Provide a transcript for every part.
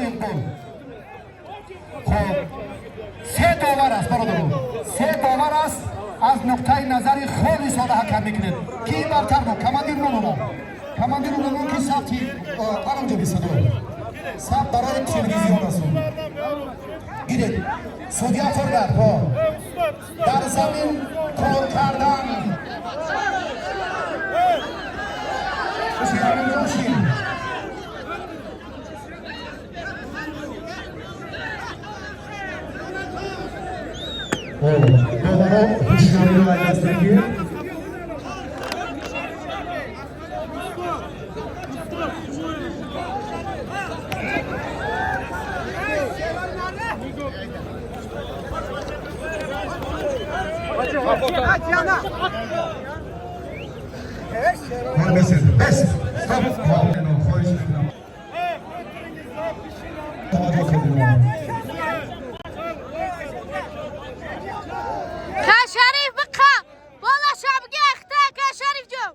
یک گل. خب سه داور است برادران، سه داور است. از نقطه نظر خیلی ساده حکم میکنه. کی برتر بود؟ کماندیر نونو. کماندیر نونو کی ثبتی آنجا بیسدو. ثبت برای تلویزیون است. گیرید. سودیا فرگرد با در زمین کار کردن. هوشیاری رو از دست نگیر. شریف بقا بالا شبگه اخته که شریف جو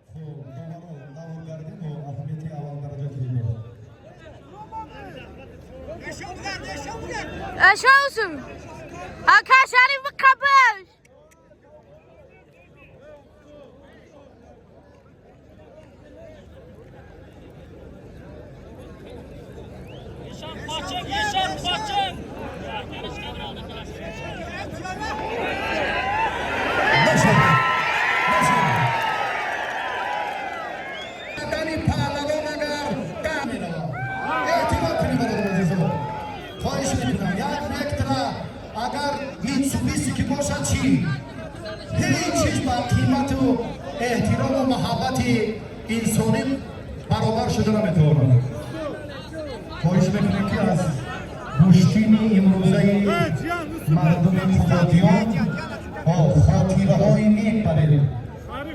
اشاوسم اکا شریف بقا باش اگر میتسوبیسی که باشد چی؟ هیچ چیز با قیمت و احترام و محبت انسانی برابر شده نمیتونه. خواهش میکنم که از گوشتین امروزه مردم خودادیان با خاطره های نیک برید.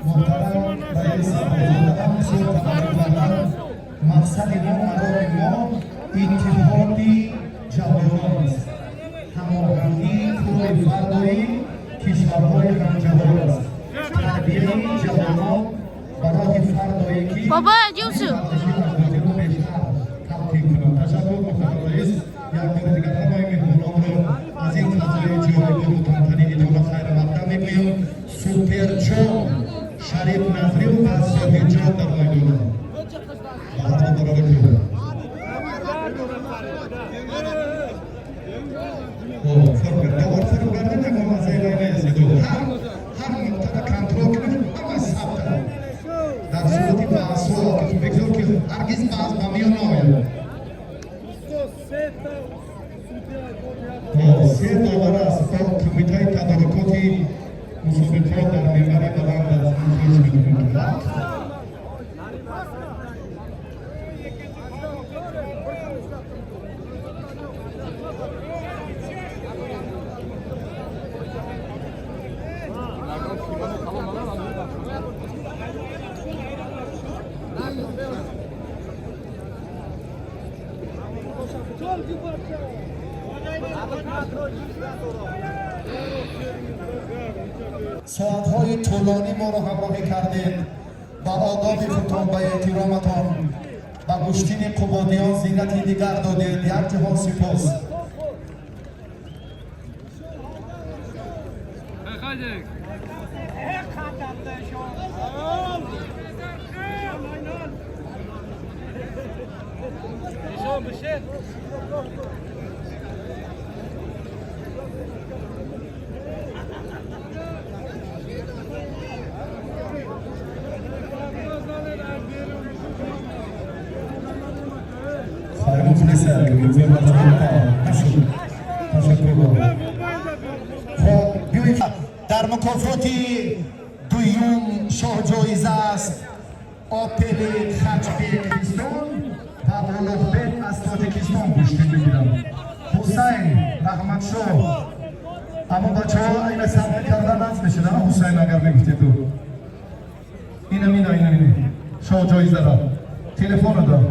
محترم رئیس جمهور سلطان کردن مقصد ما برای ما اتحادی جوانان است. هماهنگی خوب فردایی کشورهای همجوار است. تربیه جوانان برای فردایی که بابا جوسو تشکر میکنم رئیس. یک بار دیگر همه مهمانان رو از این فضای جالب و تمتنی ایجاد خیر مقدم میگویم. سوپر جام شریف نظری و بسیاری جام در مایدان بحران برای کنیم. فرق کرده نگاه از ایلای نیستید. هر منطقه کنترل کنیم همه ثبت در صورتی بحثو که بگذار که هرگز بحث با میان ناید. سه داور است با کمیته تدارکاتی مسابقات در منبر بلند از مخیز میکنیم. ساعتهای طولانی ما را همراهی کردید. با آداب ختام به احترامتان و گوشتین قبادیان زینتی دیگر دادید. یک جهان سپاس. در مکافاتی دویوم شاه جایزه است آپل خچبکستان و اولوبت از تاجیکستان گوشتی بگیرم. حسین رحمت شاه اما بچه ها این ثبت کردن نفت میشه نه حسین اگر نگفتی تو اینه شاه جایزه را تلفن رو دار.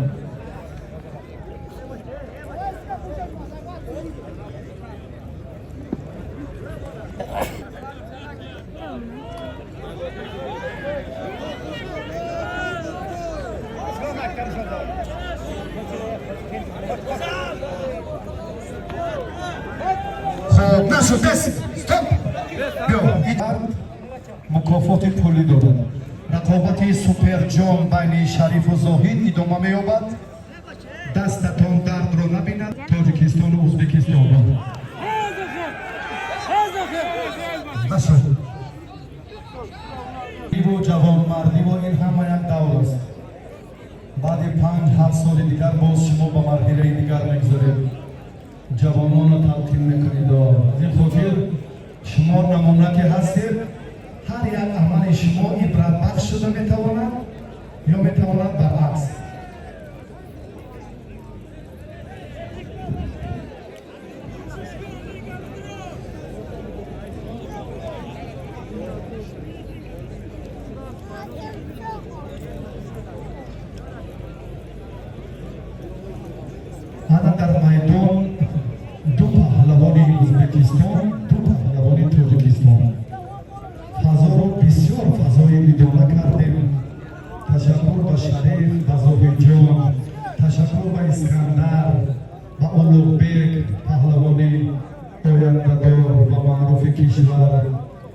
نشد دست ستاپ بیا این مکافات پولی دارد رقابت سوپر جام بین شریف و زاهد ادامه می‌یابد دستتان درد رو نبیند تاجیکستان و ازبکستان را نشد و جوانمردی و این همه یک دور است بعد 5-7 سال دیگر باز شما به مرحله دیگر میگذارید جوانان را تلقین میکنید این خاطر شما نمونه که هستید هر یک عمل شما عبرت بخش شده میتواند یا میتواند برعکس حالا در میدان دو پهلوان ازبکستان دو پهلوان تاجیکستان فضا رو بسیار فضای ادامه کردیم تشکر به شریف به زاهد جان تشکر به اسکندر به اولوغبک پهلوان آینده‌دار و معروف کشور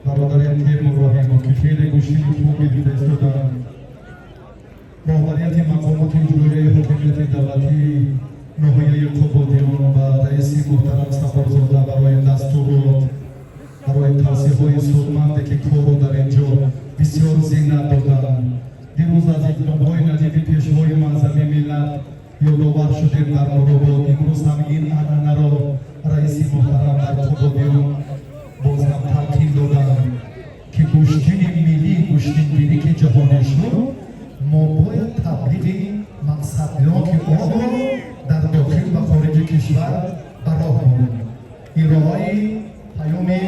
برادر یتیم ابراهیم که خیلی گوشتی خوبی فرستادند رهبریت مقامات اجرایی حاکمیت دولتی نهایه قبادیان و رئیس محترم سفرزاده برای دستورات برای توصیه‌های سودمندی که کارو در اینجا بسیار زینت دادند دیروز از اقدام‌های ندیدی پیشوای معظم ملت یادآور شدیم در نوروباد امروز هم این عنعنه را رئیس محترم در قبادیان باز هم تلقین دادند که گوشتین ملی گوشتینگیری که جهانی شد ما باید تبلیغ مقصدناک آب را در داخل و خارج کشور به راه بردیم این راه‌های پیام